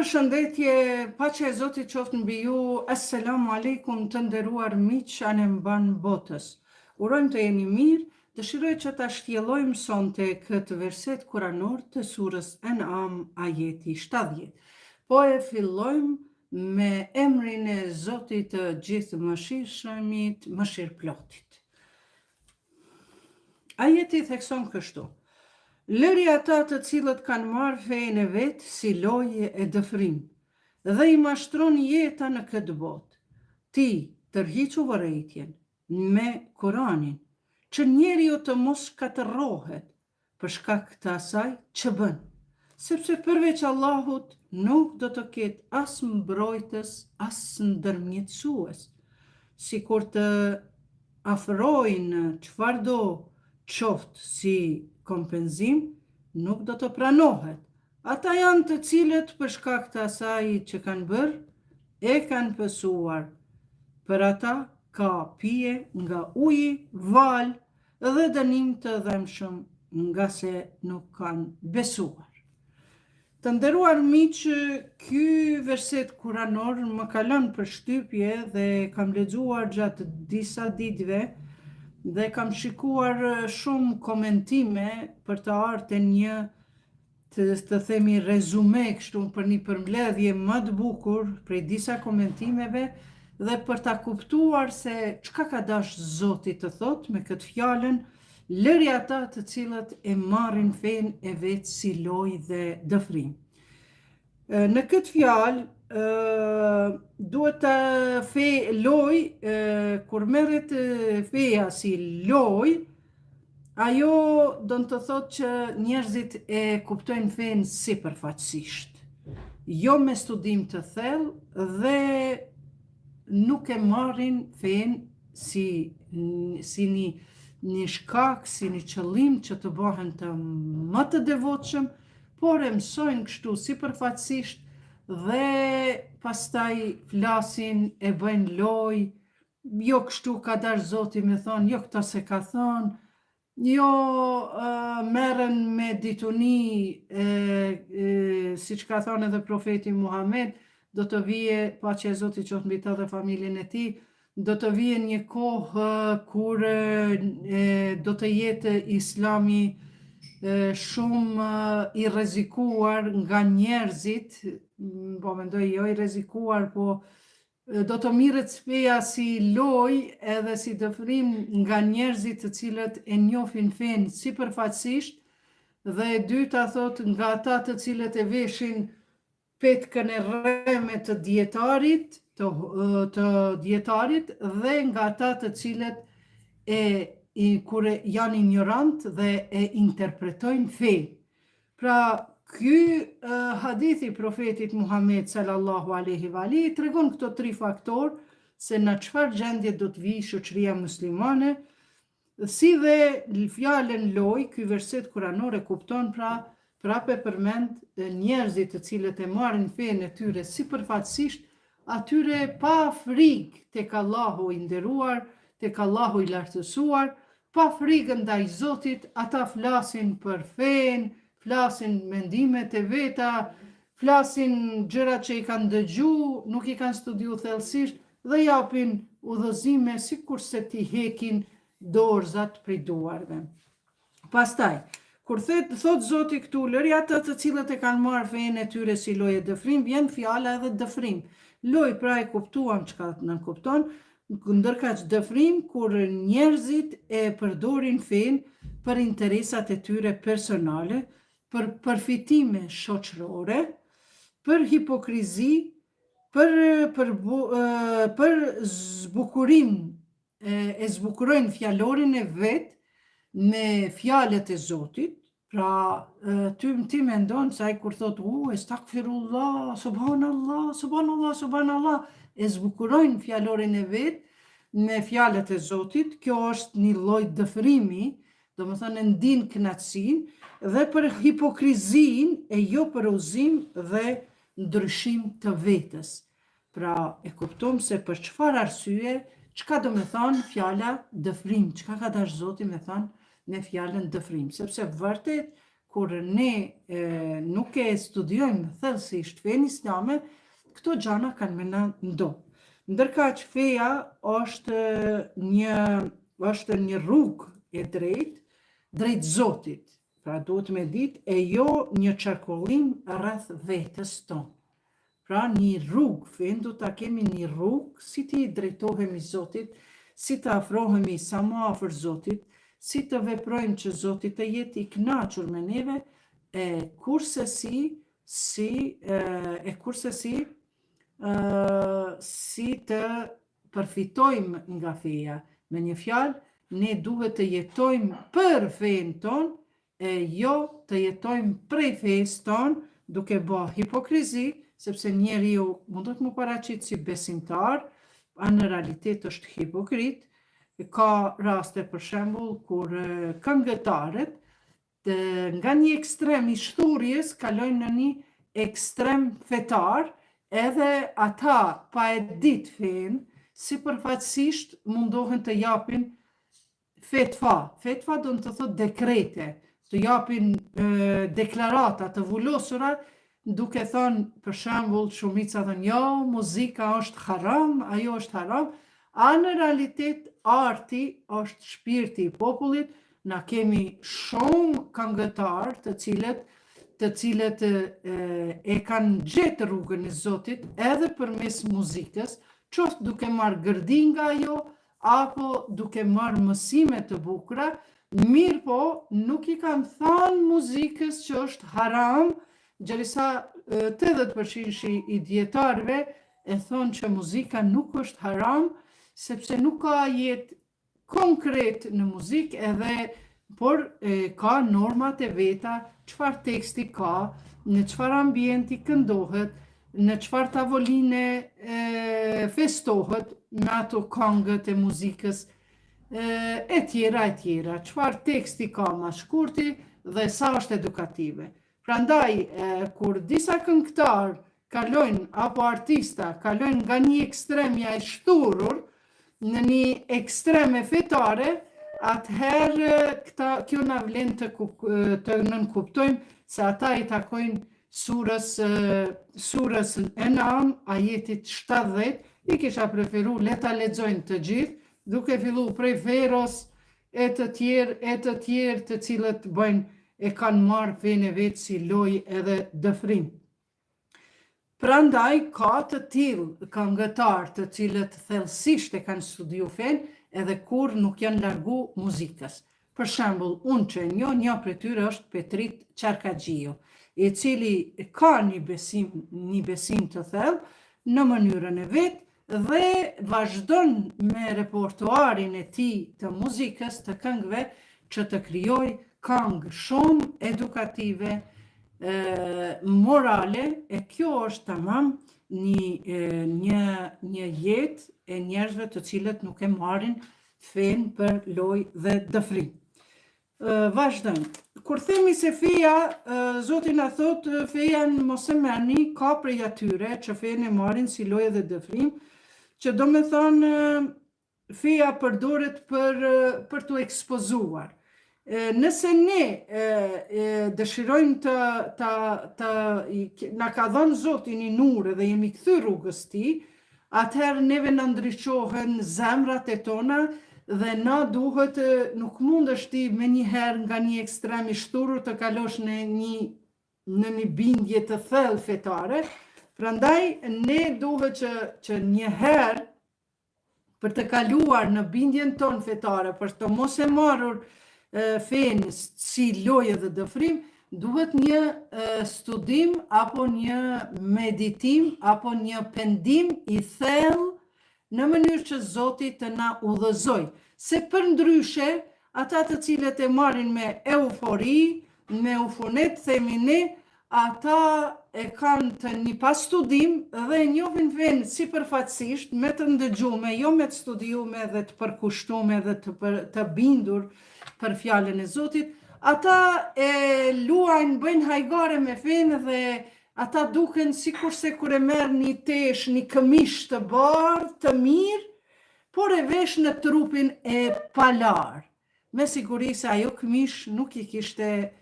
Përshëndetje, paqja e Zotit qoftë mbi ju. Assalamu alaikum të nderuar miq anë mban botës. Urojmë të jeni mirë. Dëshiroj që ta shtjellojmë sonte këtë verset kuranor të surës An'am ajeti 70. Po e fillojmë me emrin e Zotit të gjithë mëshirshëmit, mëshirëplotit. Ajeti thekson kështu: lëri ata të cilët kanë marrë fenë e vetë si loje e dëfrim, dhe i mashtron jeta në këtë botë. Ti tërhiqu vërejtjen me Kuranin, që njeriu të mos katërrohet për shkak të asaj që bën, sepse përveç Allahut nuk do të ketë as mbrojtës, as ndërmjetësues, sikur të afrojnë çfarëdo qoftë si kompenzim, nuk do të pranohet. Ata janë të cilët për shkak të asaj që kanë bërë, e kanë pësuar. Për ata ka pije nga uji, val dhe dënim të dhëmshëm nga se nuk kanë besuar. Të nderuar miq, ky verset kuranor më ka lënë përshtypje dhe kam lexuar gjatë disa ditëve dhe kam shikuar shumë komentime për të ardhur një të themi rezume kështu për një përmbledhje më të bukur prej disa komentimeve dhe për ta kuptuar se çka ka dash Zoti të thotë me këtë fjalën, lëri ata të cilët e marrin fenë e vet si lojë dhe dëfrim. Në këtë fjalë duhet të lojë, kur merret feja si lojë, ajo do të thotë që njerëzit e kuptojnë fenë sipërfaqësisht, jo me studim të thellë dhe nuk e marrin fenë si një shkak, si një qëllim që të bëhen të më të devotshëm, por e mësojnë kështu sipërfaqësisht dhe pastaj flasin, e bëjnë lojë, jo kështu ka dash Zoti me thonë, jo këta se ka thonë, jo merren me dituni, siç ka thënë edhe profeti Muhammed, do të vije, paqja e Zotit qoftë mbi të dhe familjen e tij, do të vije një kohë kur do të jetë Islami shumë i rrezikuar nga njerëzit, po mendoj jo i rrezikuar, po do të mirret feja si lojë edhe si dëfrim nga njerëzit të cilët e njohin fenë sipërfaqësisht, dhe e dyta thot nga ata të cilët e veshin petkën e rreme të dietarit, dhe nga ata të cilët kur janë ignorant dhe e interpretojnë fenë. Pra, ky hadithi profetit Muhammed sallallahu alaihi wa alihi tregon këto tri faktor se në çfarë gjendje do të vijë shoqëria muslimane, si dhe fjalën loj, ky verset kuranor e kupton, pra prape përmend njerëzit të cilët e marrin fenë e tyre sipërfaqësisht, atyre pa frikë tek Allahu i nderuar, tek Allahu i lartësuar, pa frikë ndaj Zotit, ata flasin për fenë, flasin mendimet e veta, flasin gjërat që i kanë dëgju, nuk i kanë studiu thellësisht dhe japin udhëzime sikurse t'i hekin dorëzat prej duarve. Pastaj, kur thot Zoti këtu, lëri ata të cilët e kanë marrë fenë e tyre si lojë e dëfrim, vjen fjala edhe dëfrim. Lojë pra e kuptuam çka nën kupton, ndërkaq dëfrim kur njerëzit e përdorin fenë për interesat e tyre personale, për përfitime shoqërore, për hipokrizi, për zbukurim, e zbukurojnë fjalorin e vet me fjalët e Zotit. Pra, ti mendon se ai kur thot estakfirullah, subhanallah, subhanallah, subhanallah, e zbukurojnë fjalorin e vet me fjalët e Zotit. Kjo është një lloj dëfrimi, domethënë ndin kënaqësinë, dhe për hipokrizin e jo për uzim dhe ndryshim të vetës. Pra e kuptom se për çfarë arsye, çka do me thonë fjala dëfrim, çka ka dash Zoti me thonë me fjalën dëfrim, sepse vërtet kur ne nuk e studiojmë thellësisht fenë islame, këto gjana kanë me na ndo. Ndërka që feja është një rrugë e drejt Zotit. Pra duhet me ditë e jo një qarkullim rreth vetës tonë. Pra një rrugë, fenë du ta kemi një rrugë, si ti drejtohemi Zotit, si të afrohemi sa më afër Zotit, si të veprojmë që Zotit të jetë i kënaqur me neve, kurse si të përfitojmë nga feja. Me një fjalë, ne duhet të jetojmë për fenë tonë, e jo të jetojmë prej fesë tonë, duke bë hipokrizi, sepse njeriu mundet më paraqit si besimtar, në realitet është hipokrit. Ka raste për shembull kur këngëtarët nga një ekstrem i shturjes kalojnë në një ekstrem fetar, edhe ata pa e ditë fenë, sipërfaqësisht mundohen të japin fetva. Fetva do të thotë dekrete, të japin deklarata të vullosura, duke thënë, për shembull, shumica thënë, jo, muzika është haram, ajo është haram, a në realitet arti është shpirti i popullit. Na kemi shumë këngëtarë të cilët e kanë gjetë rrugën e Zotit edhe përmes muzikës, qoftë duke marrë gërdi nga ajo, apo duke marrë mësime të bukura, mirë po nuk i kanë thënë muzikës që është haram, gjerisa 80% i dietarëve e thonë që muzika nuk është haram, sepse nuk ka jetë konkret në muzikë, por ka normat e veta, çfarë teksti ka, në çfarë ambienti këndohet, në çfarë tavoline festohet me ato këngët e muzikës, e tjera, çfarë teksti ka ma shkurti dhe sa është edukative. Prandaj, kur disa këngëtar kalojnë, apo artista kalojnë nga një ekstremja e shturur në një ekstreme fetare, atëherë kjo na vlen të nënkuptojmë se ata i takojnë surës Enam, ajetit 70, i kisha preferu le ta lexojnë të gjithë, duke fillu prej Feros e të tjerë të cilët e kanë marrë fenë e vetë si lojë edhe dëfrim. Prandaj ka të tillë këngëtarë të cilët thellësisht e kanë studiu fenë, edhe kur nuk janë largu muzikës. Për shembull, unë që një prej tyre është Petrit Qarkaxhiu, i cili ka një besim të thellë në mënyrën e vetë dhe vazhdon me repertuarin e tij të muzikës, të këngëve, që të krijojë këngë shumë edukative, morale, e kjo është tamam një jetë e njerëzve të cilët nuk e marrin fenë për lojë dhe dëfrim. Vazhdojmë. Kur themi se feja, Zoti na thotë, feja mos e merrni, ka prej atyre që fenë e marrin si lojë dhe dëfrim, që do me thonë feja përdoret për të ekspozuar. Nëse ne dëshirojmë na ka dhënë Zoti një nurë dhe jemi kthy rrugës tij, atëherë neve na ndriçohen zemrat e tona dhe na duhet, nuk mundesh ti me njëherë nga një ekstrem i shturur të kalosh në një bindje të thellë fetare. Prandaj ne duhet që njëherë për të kaluar në bindjen tonë fetare, për të mos e marrur fenë si lojë dhe dëfrim, duhet një studim, apo një meditim, apo një pendim i thellë në mënyrë që Zoti të na udhëzoj. Se përndryshe, ata të cilët e marrin me eufori, me ufonet, themi ne, ata e kanë të një pas studim dhe njohin fenë sipërfaqësisht, me të ndëgjume, jo me të studiume dhe të përkushtume dhe të bindur për fjalën e Zotit. Ata e luajnë, bëjnë hajgare me fenë dhe ata duken sikurse kur e merr një tesh, një këmish të bardhë, të mirë, por e vesh në trupin e palar. Me siguri se ajo këmish nuk i kishte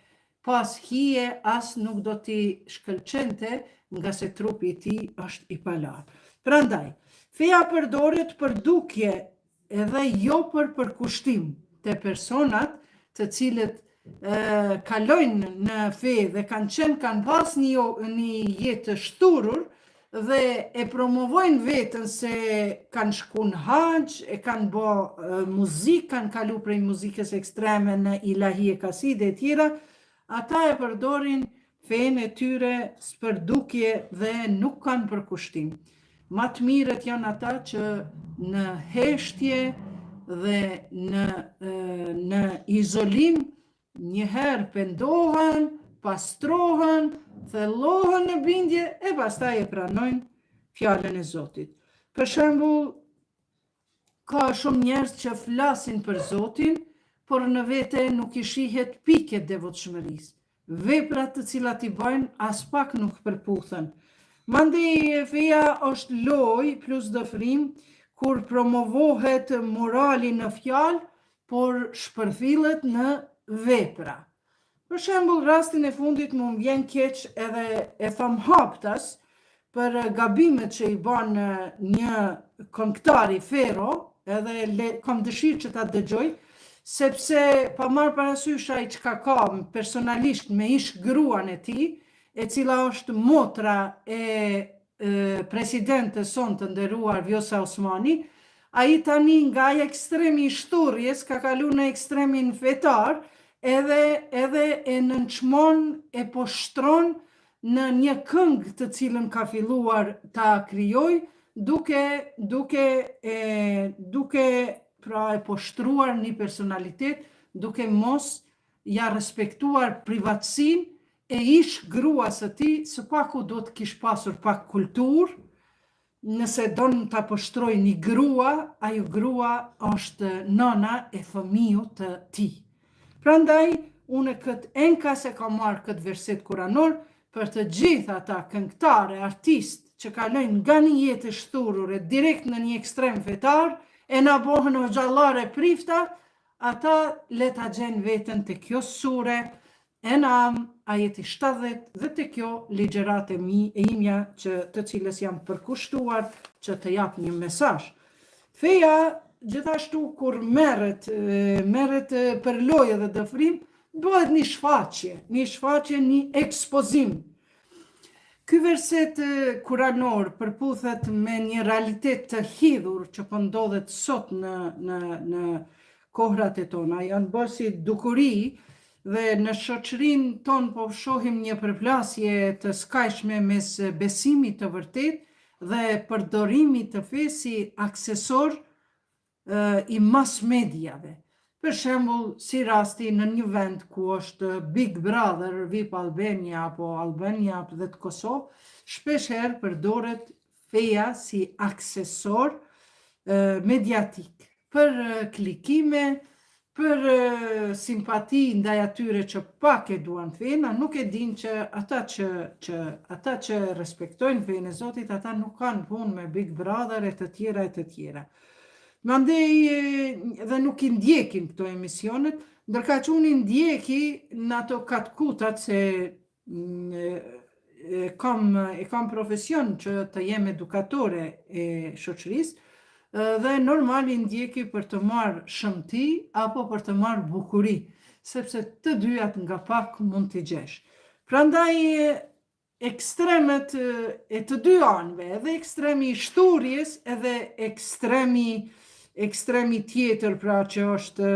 pas hije, as nuk do t'i shkëlqente, nga se trupi i tij është i palar. Prandaj, feja përdoret për dukje edhe jo për përkushtim të personat të cilët kalojnë në fe dhe kanë pas një jetë të shturur dhe e promovojnë vetën se kanë shku në haxh, e kanë bë muzikë, kanë kalu prej muzikës ekstreme në ilahi e kaside e tjera, ata e përdorin fenë e tyre për dukje dhe nuk kanë përkushtim. Ma të mirët janë ata që në heshtje dhe në izolim njëherë pendohen, pastrohen, thellohen në bindje e pastaj e pranojnë fjalën e Zotit. Për shembull, ka shumë njerëz që flasin për Zotin, por në vete nuk i shihet pike devotshmërisë. Veprat të cilat i bëjnë as pak nuk përputhen. Mandej feja është lojë plus dëfrim kur promovohet morali në fjalë, por shpërthillet në vepra. Për shembull, rastin e fundit më vjen keq edhe e tham haptas për gabimet që i bën një këngëtari Fero, edhe kam dëshirë që ta dëgjoj, sepse pa marrë parasysh ai çka ka personalisht me ish gruan e tij, e cila është motra e presidentes son të nderuar Vjosa Osmani, ai tani nga ekstremi i shturjes ka kalu në ekstremin fetar, edhe e nënçmon e poshtron në një këngë të cilën ka filluar ta krijoj, duke pra e poshtruar një personalitet, duke mos ja respektuar privatësinë e ish gruas së tij, së paku do të kish pasur pak kulturë. Nëse don ta poshtroj një grua, ajo grua është nëna e fëmijës të tij. Prandaj, unë këtë enkas e kam marrë këtë verset kuranor për të gjithë ata këngëtare, artistë që kalojnë nga një jetë e shturur e direkt në një ekstrem fetar, e na bohen o gjallare prifta, ata le ta gjenë veten të kjo sure, Enam, ajeti 70 dhe të kjo ligjerat e imja të cilës jam përkushtuar që të jap një mesazh. Feja gjithashtu kur merret për lojë dhe dëfrim, bëhet një shfaqje, një ekspozim. Ky verset kuranor përputhet me një realitet të hidhur që po ndodhet sot në kohrat e tona. Janë bërë si dukuri dhe në shoqërinë tonë po shohim një përplasje të skajshme mes besimit të vërtet dhe përdorimit të fesë si aksesor i mass mediave. Për shembull, si rasti në një vend ku është Big Brother, VIP Albania apo Albania dhe të Kosovë, shpeshherë përdoret feja si aksesor mediatik për klikime, për simpati ndaj atyre që pak e duan fenë, nuk e din që ata që respektojnë fenë e Zotit, ata nuk kanë punë me Big Brother e të tjera. Mandej dhe nuk i ndjekin këto emisionet, ndërka që unë i ndjeki në ato katkutat se kam profesion që të jem edukatore e shoqërisë, dhe normal i ndjeki për të marrë shëmti apo për të marrë bukuri, sepse të dyjat nga pak mund t'i gjesh. Prandaj ekstremet e të dy anëve, edhe ekstremi i shturjes, edhe ekstremi tjetër, pra që është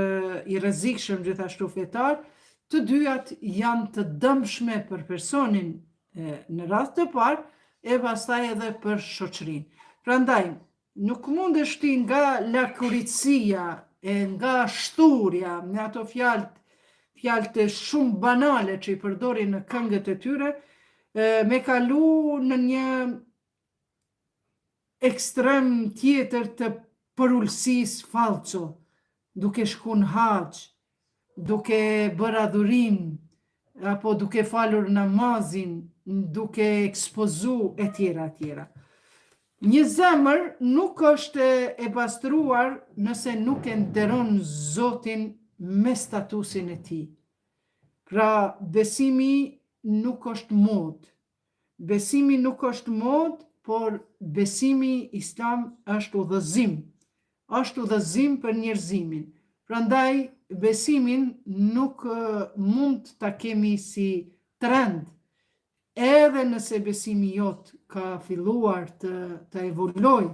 i rrezikshëm gjithashtu fetar, të dyjat janë të dëmshme për personin në rast të parë e pastaj edhe për shoqërinë. Prandaj nuk mundesh ti nga lakuritësia e nga shturja me ato fjalë shumë banale që i përdorin në këngët e tyre, me kalu në një ekstrem tjetër të përullësisë falco, duke shku në haxh, duke bërë adhurim, apo duke falur namazin, duke ekspozu e tjera. Një zemër nuk është e pastruar nëse nuk e nderon Zotin me statusin e tij. Pra besimi nuk është mod. Besimi nuk është mod, por besimi islam është udhëzim. Është udhëzim për njerëzimin. Prandaj besimin nuk mund ta kemi si trend. Edhe nëse besimi jot ka filluar të evoluoj,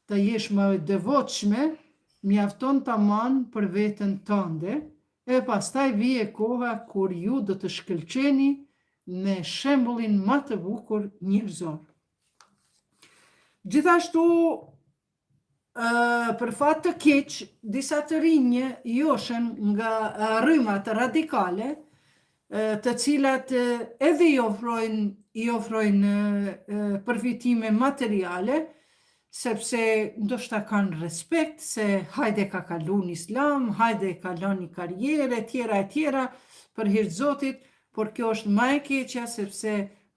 të jesh më e devotshme, mjafton tamam për veten tënde, e pastaj vije koha kur ju do të shkëlqeni me shembullin më të bukur njerëzor. Gjithashtu, për fat të keq, disa të rinj joshen nga rrymat radikale, të cilat edhe i ofrojnë përfitime materiale, sepse ndoshta kanë respekt se hajde ka kalu në islam, hajde ka lënë karrierë, tjera, për hir të Zotit, por kjo është më e keqja sepse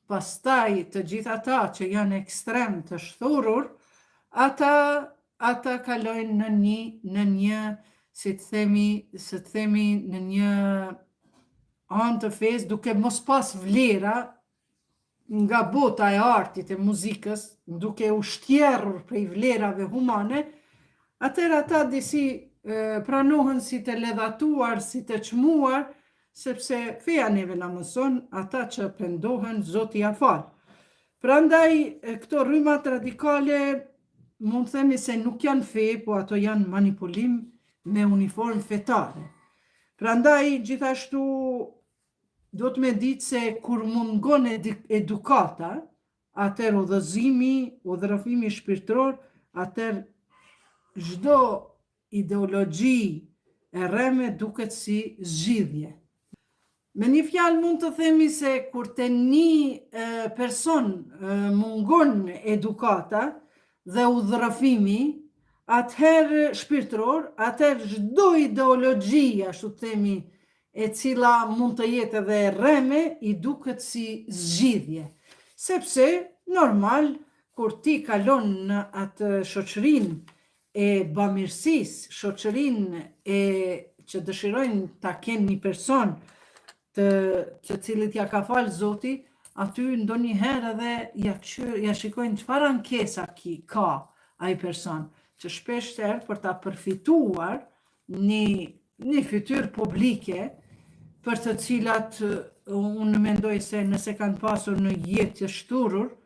pastaj të gjithë ata që janë ekstrem të shthurur, ata kalojnë në një, si të themi, në një anë të fesë duke mos pas vlera nga bota e artit e muzikës, duke u shtjerrur prej vlerave humane, atëherë ata disi pranohen si të ledhatuar, si të çmuar, sepse feja neve na mëson, ata që pendohen, Zoti ja fal. Prandaj këto rrymat radikale mund themi se nuk janë fe, po ato janë manipulim me uniform fetare. Prandaj gjithashtu do të me ditë se kur mungon edukata, atër udhërofimi shpirtëror, atër çdo ideologji e rreme duket si zgjidhje. Me një fjalë mund të themi se kur te një person mungon edukata dhe udhërofimi, atëherë shpirtëror, atëherë çdo ideologji, ashtu themi, e cila mund të jetë edhe rreme, i duket si zgjidhje. Sepse, normal, kur ti kalon në atë shoqërinë e bamirësisë, shoqërinë që dëshirojnë ta kenë një person të cilit ja ka falë Zoti, aty ndonjëherë edhe ja shikojnë çfarë ankesa ka ai person, që shpeshherë për ta përfituar një fytyrë publike, për të cilat unë mendoj se nëse kanë pasur në jetë të shturur,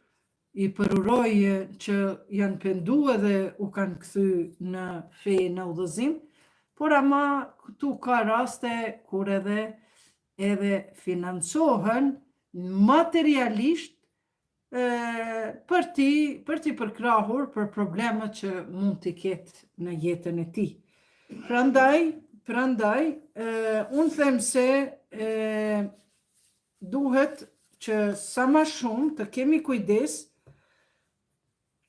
i përuroj që janë pendu edhe u kanë kthy në fe, në udhëzim, por ama këtu ka raste kur edhe financohen materialisht për t'i përkrahur për problemet që mund t'i ketë në jetën e tij. Prandaj, unë them se duhet që sa më shumë të kemi kujdes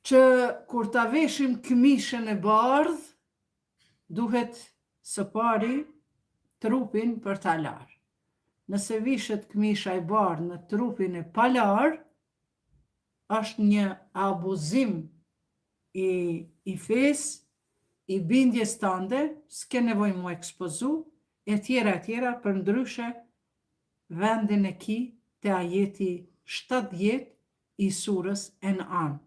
që kur ta veshim këmishën e bardhë, duhet së pari trupin për ta larë. Nëse vishet këmisha e bardhë në trupin e palar, është një abuzim i fesë, i bindjes tënde, s'ke nevojë mu ekspozu, e tjera, për ndryshe vendin e ki te ajeti 70 i surës En'am.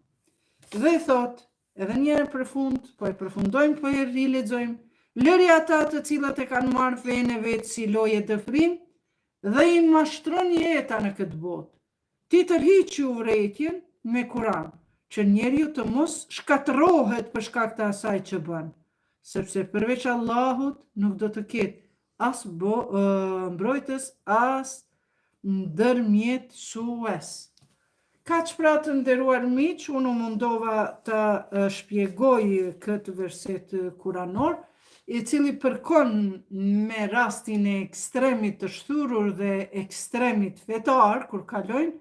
Dhe thot, edhe njerë për fund, po e përfundojmë, po e rilexojmë, lëri ata të cilët e kanë marrë fenë e vetë si loje të frim, dhe i mashtron jeta në këtë botë. Ti tërhiqi urrejtjen me Kur'an, që njeriu të mos shkatërrohet për shkak të asaj që bën, sepse përveç Allahut nuk do të ketë as mbrojtës, as ndërmjetësues. Kaq pra të nderuar miq, unë mundova të shpjegoj këtë verset kuranor, i cili përkon me rastin e ekstremit të shthurur dhe ekstremit fetar, kur kalojnë,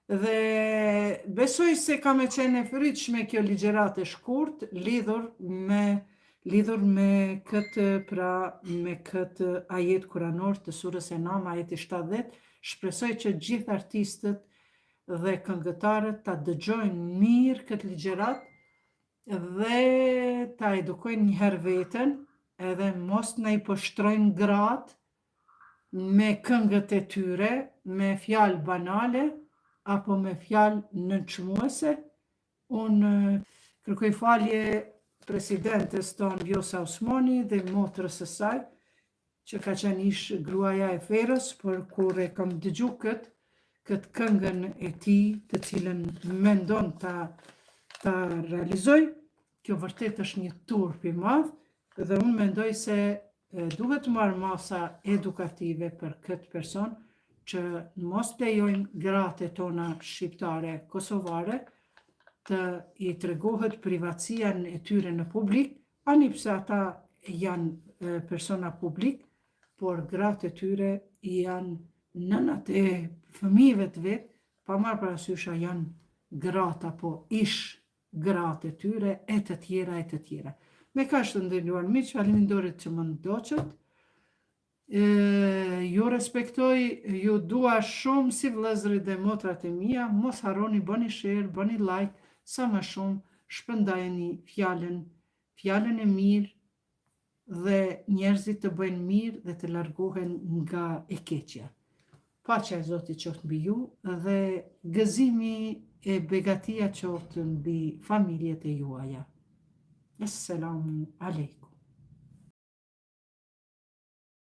dhe besoj se ka me qenë e frytshme kjo ligjërat e shkurt, lidhur me këtë ajet kuranor të surës En'am, ajeti 70, shpresoj që gjithë artistët dhe këngëtarët ta dëgjojnë mirë këtë ligjërat dhe ta edukojnë njëherë veten, edhe mos na i pështrojnë gratë me këngët e tyre, me fjalë banale, apo me fjalë nënçmuese. Unë kërkoj falje presidentes tonë Vjosa Osmani dhe motrës së saj, që ka qenë ish gruaja e Ferës, për kur e kam dëgju këtë këngën e tij, të cilën mendon ta realizoj. Kjo vërtet është një turp i madh dhe unë mendoj se duhet marrë masa edukative për këtë person, që mos lejojmë gratë tona shqiptare, kosovare, të i tregohet privatësia e tyre në publik, ani pse ata janë persona publik, por gratë e tyre janë nënat e fëmijëve të vetë, pa marrë parasysh a janë gratë apo ish gratë e tyre, e të tjera. Me kaq të nderuar miq, faleminderit që më ndoqët. Ju respektoj, ju dua shumë si vëllezërit dhe motrat e mia, mos harroni bëni share, bëni like, sa më shumë shpërndajeni fjalën e mirë dhe njerëzit të bëjnë mirë dhe të largohen nga e keqja. Paqja e Zotit qoftë mbi ju dhe gëzimi e begatia qoftë mbi familjet e juaja. Assalamu alaikum.